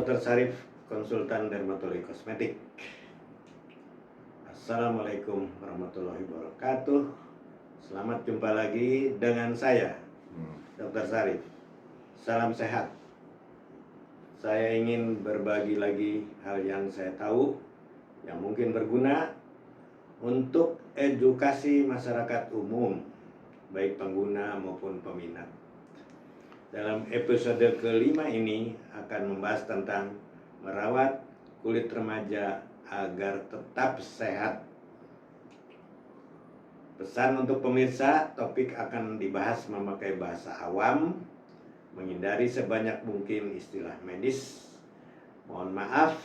Dr. Sarif, konsultan dermatologi kosmetik. Assalamualaikum warahmatullahi wabarakatuh. Selamat jumpa lagi dengan saya, Dr. Sarif. Salam sehat. Saya ingin berbagi lagi hal yang saya tahu, yang mungkin berguna untuk edukasi masyarakat umum, baik pengguna maupun peminat. Dalam episode kelima ini akan membahas tentang merawat kulit remaja agar tetap sehat. Pesan untuk pemirsa, topik akan dibahas memakai bahasa awam, menghindari sebanyak mungkin istilah medis. Mohon maaf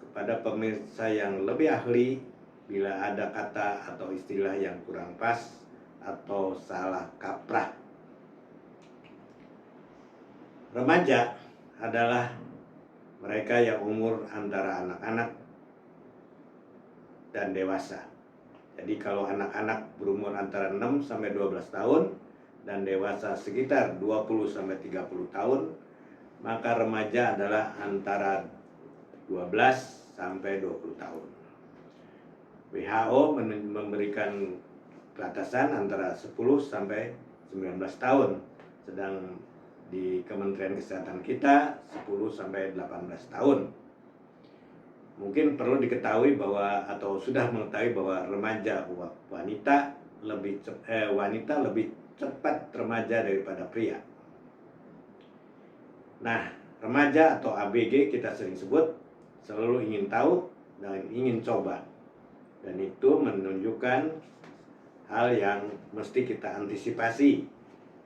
kepada pemirsa yang lebih ahli bila ada kata atau istilah yang kurang pas atau salah kaprah. Remaja adalah mereka yang umur antara anak-anak dan dewasa. Jadi kalau anak-anak berumur antara 6 sampai 12 tahun dan dewasa sekitar 20 sampai 30 tahun, maka remaja adalah antara 12 sampai 20 tahun. WHO memberikan batasan antara 10 sampai 19 tahun, sedang di Kementerian Kesehatan kita 10 sampai 18 tahun. Mungkin perlu diketahui bahwa atau sudah mengetahui bahwa remaja wanita lebih cepat remaja daripada pria. Nah, remaja atau ABG kita sering sebut selalu ingin tahu dan ingin coba. Dan itu menunjukkan hal yang mesti kita antisipasi.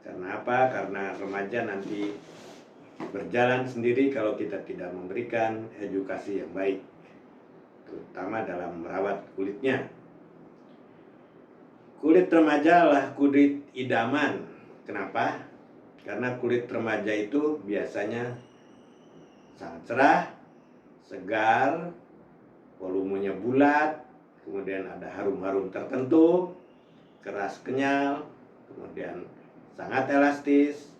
Karena apa? Karena remaja nanti berjalan sendiri kalau kita tidak memberikan edukasi yang baik, terutama dalam merawat kulitnya. Kulit remaja adalah kulit idaman. Kenapa? Karena kulit remaja itu biasanya sangat cerah, segar, volumenya bulat, kemudian ada harum-harum tertentu, keras kenyal, kemudian sangat elastis,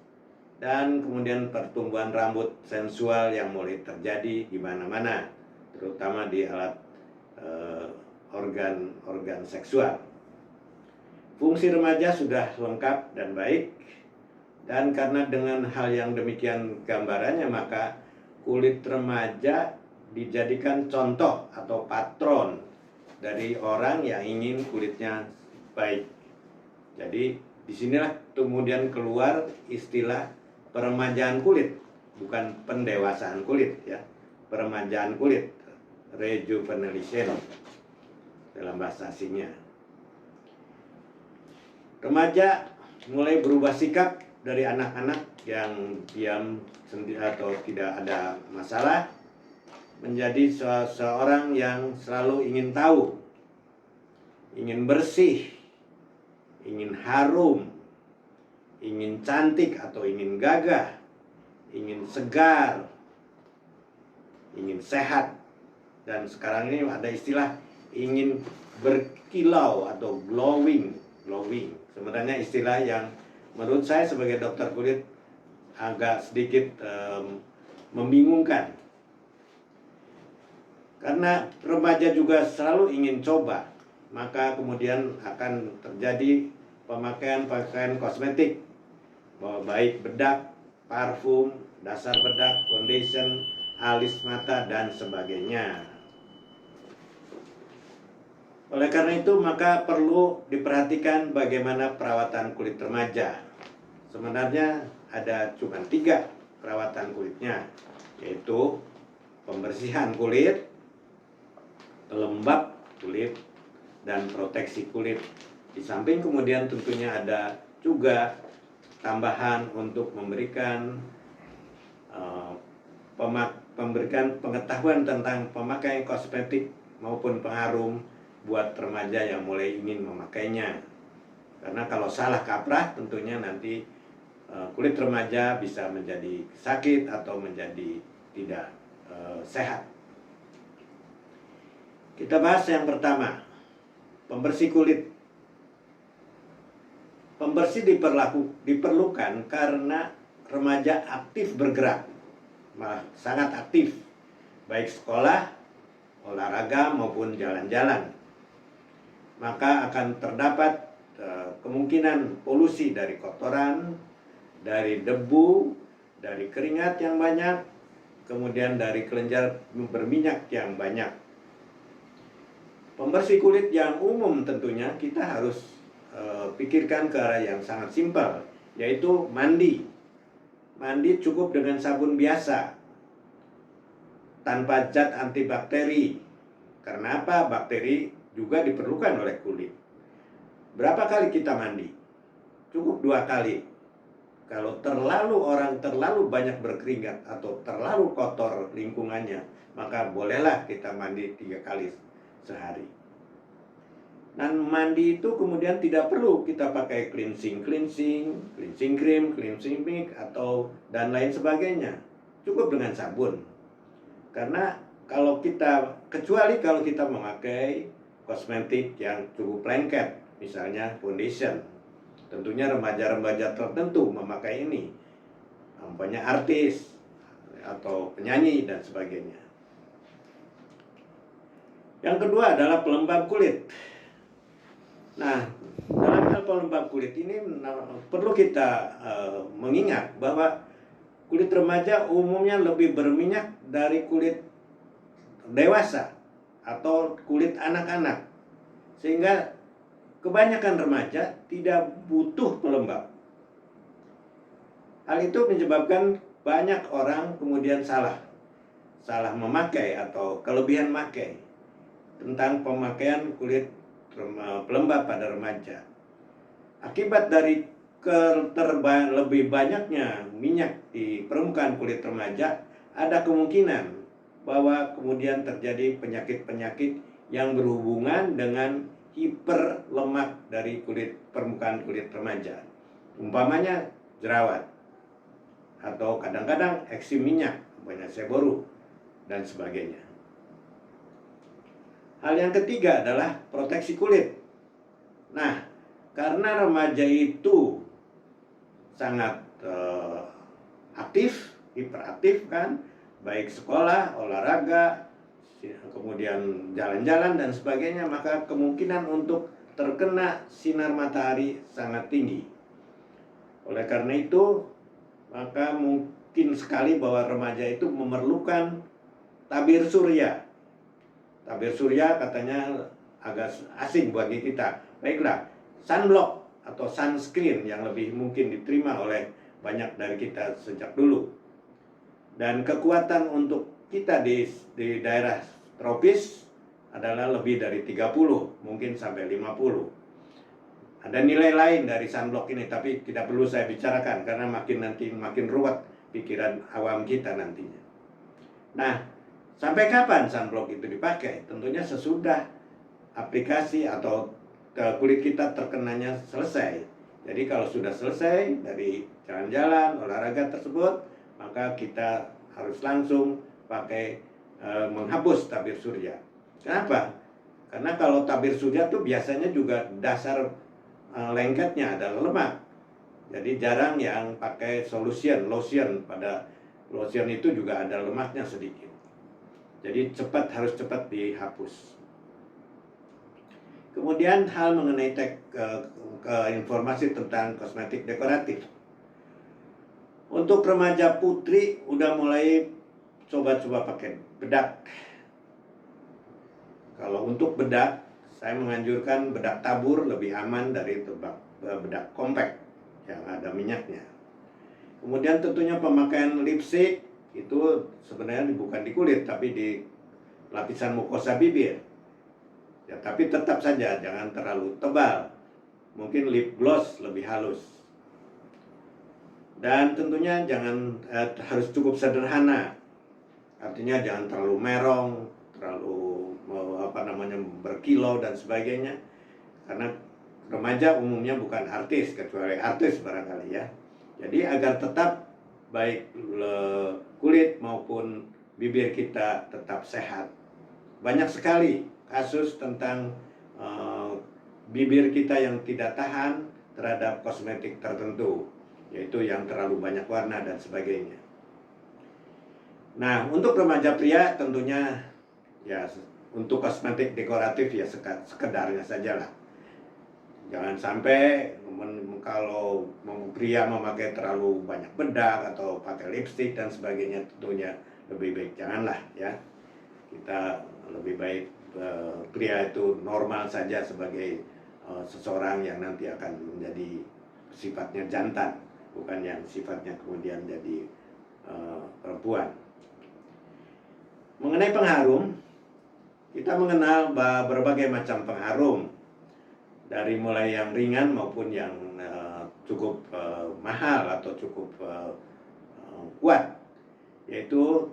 dan kemudian pertumbuhan rambut sensual yang mulai terjadi di mana-mana, terutama di alat organ seksual. Fungsi remaja sudah lengkap dan baik, dan karena dengan hal yang demikian gambarannya, maka kulit remaja dijadikan contoh atau patron dari orang yang ingin kulitnya baik. Jadi disinilah kemudian keluar istilah peremajaan kulit, bukan pendewasaan kulit ya, peremajaan kulit, rejuvenation dalam bahasa asingnya. Remaja mulai berubah sikap dari anak-anak yang diam sendiri atau tidak ada masalah, menjadi seorang yang selalu ingin tahu, ingin bersih, ingin harum, ingin cantik atau ingin gagah, ingin segar, ingin sehat. Dan sekarang ini ada istilah ingin berkilau atau glowing. Sebenarnya istilah yang menurut saya sebagai dokter kulit agak sedikit membingungkan. Karena remaja juga selalu ingin coba, maka kemudian akan terjadi pemakaian kosmetik, baik bedak, parfum, dasar bedak, foundation, alis mata, dan sebagainya. Oleh karena itu, maka perlu diperhatikan bagaimana perawatan kulit remaja. Sebenarnya ada cuma 3 perawatan kulitnya, yaitu pembersihan kulit, pelembab kulit, dan proteksi kulit. Di samping kemudian tentunya ada juga tambahan untuk memberikan pengetahuan tentang pemakaian kosmetik maupun pengharum buat remaja yang mulai ingin memakainya. Karena kalau salah kaprah tentunya nanti kulit remaja bisa menjadi sakit atau menjadi tidak sehat. Kita bahas yang pertama, pembersih kulit. Pembersih diperlukan karena remaja aktif bergerak, malah sangat aktif baik sekolah, olahraga maupun jalan-jalan. Maka akan terdapat kemungkinan polusi dari kotoran, dari debu, dari keringat yang banyak, kemudian dari kelenjar berminyak yang banyak. Pembersih kulit yang umum tentunya kita harus pikirkan ke arah yang sangat simpel, yaitu mandi. Mandi cukup dengan sabun biasa, tanpa zat antibakteri. Karena apa? Bakteri juga diperlukan oleh kulit. Berapa kali kita mandi? Cukup 2 kali. Kalau orang terlalu banyak berkeringat atau terlalu kotor lingkungannya, maka bolehlah kita mandi 3 kali sehari. Dan mandi itu kemudian tidak perlu kita pakai cleansing cream, cleansing milk, atau dan lain sebagainya. Cukup dengan sabun. Karena kecuali kalau kita memakai kosmetik yang cukup lengket, misalnya foundation. Tentunya remaja-remaja tertentu memakai ini, umpamanya artis atau penyanyi dan sebagainya. Yang kedua adalah pelembab kulit. Nah, dalam hal pelembab kulit ini perlu kita mengingat bahwa kulit remaja umumnya lebih berminyak dari kulit dewasa atau kulit anak-anak, sehingga kebanyakan remaja tidak butuh pelembab. Hal itu menyebabkan banyak orang kemudian salah memakai atau kelebihan pakai tentang pemakaian kulit pelembab pada remaja. Akibat dari lebih banyaknya minyak di permukaan kulit remaja, ada kemungkinan bahwa kemudian terjadi penyakit-penyakit yang berhubungan dengan hiperlemak dari permukaan kulit remaja. Umpamanya jerawat, atau kadang-kadang eksim minyak, banyak seboru, dan sebagainya. Hal yang ketiga adalah proteksi kulit. Nah, karena remaja itu sangat hiperaktif kan, baik sekolah, olahraga, kemudian jalan-jalan dan sebagainya, maka kemungkinan untuk terkena sinar matahari sangat tinggi. Oleh karena itu, maka mungkin sekali bahwa remaja itu memerlukan tabir surya. Tabir surya katanya agak asing bagi kita. Baiklah, sunblock atau sunscreen yang lebih mungkin diterima oleh banyak dari kita sejak dulu. Dan kekuatan untuk kita di daerah tropis adalah lebih dari 30, mungkin sampai 50. Ada nilai lain dari sunblock ini, tapi tidak perlu saya bicarakan karena makin ruwet pikiran awam kita nantinya. Nah, sampai kapan sunblock itu dipakai? Tentunya sesudah aplikasi atau kulit kita terkenanya selesai. Jadi kalau sudah selesai dari jalan-jalan, olahraga tersebut, maka kita harus langsung pakai menghapus tabir surya. Kenapa? Karena kalau tabir surya itu biasanya juga dasar lengketnya adalah lemak. Jadi jarang yang pakai lotion. Pada lotion itu juga ada lemaknya sedikit. Jadi harus cepat dihapus. Kemudian hal mengenai informasi tentang kosmetik dekoratif. Untuk remaja putri udah mulai coba-coba pakai bedak. Kalau untuk bedak, saya menganjurkan bedak tabur lebih aman dari bedak compact yang ada minyaknya. Kemudian tentunya pemakaian lipstick itu sebenarnya bukan di kulit tapi di lapisan mukosa bibir. Ya, tapi tetap saja jangan terlalu tebal. Mungkin lip gloss lebih halus. Dan tentunya harus cukup sederhana. Artinya jangan terlalu merong, terlalu berkilau dan sebagainya. Karena remaja umumnya bukan artis, kecuali artis barangkali ya. Jadi agar tetap baik kulit maupun bibir kita tetap sehat. Banyak sekali kasus tentang bibir kita yang tidak tahan terhadap kosmetik tertentu, yaitu yang terlalu banyak warna dan sebagainya. Nah, untuk remaja pria tentunya ya untuk kosmetik dekoratif ya sekedarnya saja lah. Jangan sampai kalau pria memakai terlalu banyak bedak atau pakai lipstik dan sebagainya, tentunya lebih baik janganlah ya. Kita lebih baik pria itu normal saja sebagai seseorang yang nanti akan menjadi sifatnya jantan, bukan yang sifatnya kemudian jadi perempuan. Mengenai pengharum, kita mengenal berbagai macam pengharum, dari mulai yang ringan maupun yang cukup mahal atau cukup kuat, yaitu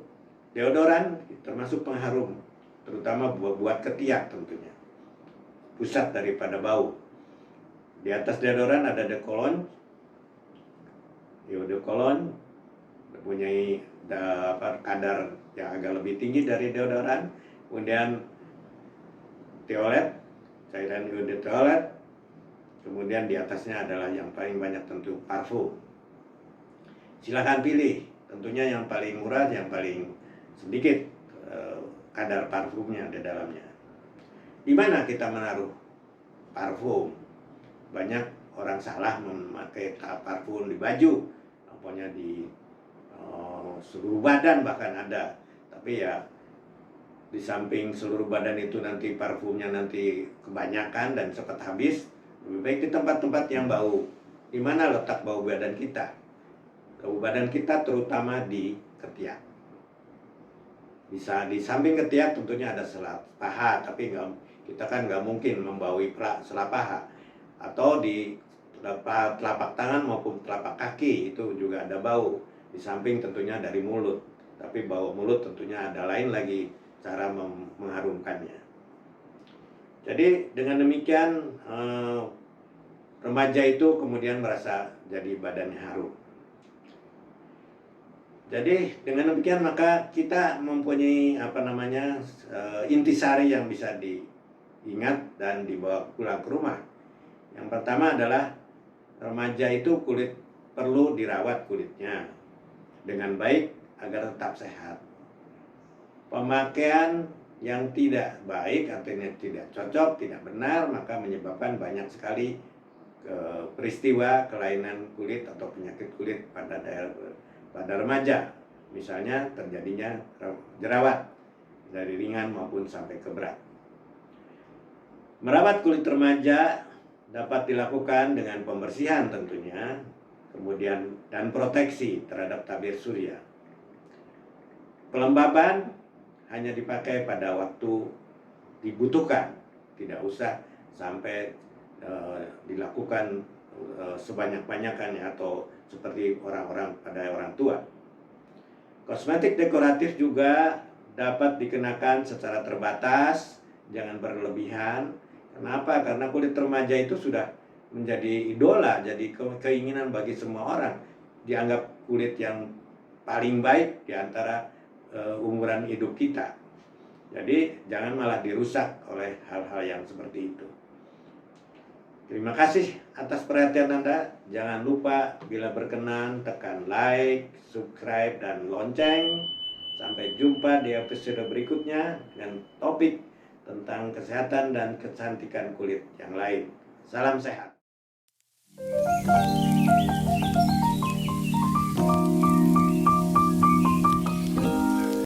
deodoran termasuk pengharum, terutama buat ketiak tentunya, pusat daripada bau. Di atas deodoran ada eau de cologne. Eau de cologne mempunyai kadar yang agak lebih tinggi dari deodoran. Kemudian toilet, cairan eau de toilet. Kemudian di atasnya adalah yang paling banyak tentu parfum. Silahkan pilih, tentunya yang paling murah, yang paling sedikit kadar parfumnya di dalamnya. Di mana kita menaruh parfum? Banyak orang salah memakai parfum di baju, pokoknya di seluruh badan bahkan ada. Tapi ya di samping seluruh badan itu nanti parfumnya nanti kebanyakan dan cepat habis, lebih baik di tempat-tempat yang bau. Di mana letak bau badan kita? Bau badan kita terutama di ketiak. Bisa di samping ketiak tentunya ada sela paha, tapi kita kan nggak mungkin membaui sela paha. Atau di telapak tangan maupun telapak kaki itu juga ada bau. Di samping tentunya dari mulut. Tapi bau mulut tentunya ada lain lagi cara mengharumkannya. Jadi dengan demikian remaja itu kemudian merasa jadi badannya harum. Jadi dengan demikian maka kita mempunyai intisari yang bisa diingat dan dibawa pulang ke rumah. Yang pertama adalah remaja itu perlu dirawat kulitnya dengan baik agar tetap sehat. Pemakaian yang tidak baik, artinya tidak cocok, tidak benar, maka menyebabkan banyak sekali peristiwa kelainan kulit atau penyakit kulit pada remaja. Misalnya terjadinya jerawat dari ringan maupun sampai ke berat. Merawat kulit remaja dapat dilakukan dengan pembersihan tentunya, kemudian dan proteksi terhadap tabir surya. Pelembaban hanya dipakai pada waktu dibutuhkan, tidak usah sampai dilakukan sebanyak-banyakannya atau seperti pada orang tua. Kosmetik dekoratif juga dapat dikenakan secara terbatas, jangan berlebihan. Kenapa? Karena kulit remaja itu sudah menjadi idola, jadi keinginan bagi semua orang. Dianggap kulit yang paling baik di antara umuran hidup kita. Jadi jangan malah dirusak oleh hal-hal yang seperti itu. Terima kasih atas perhatian Anda. Jangan lupa bila berkenan tekan like, subscribe, dan lonceng. Sampai jumpa di episode berikutnya dengan topik tentang kesehatan dan kecantikan kulit yang lain. Salam sehat.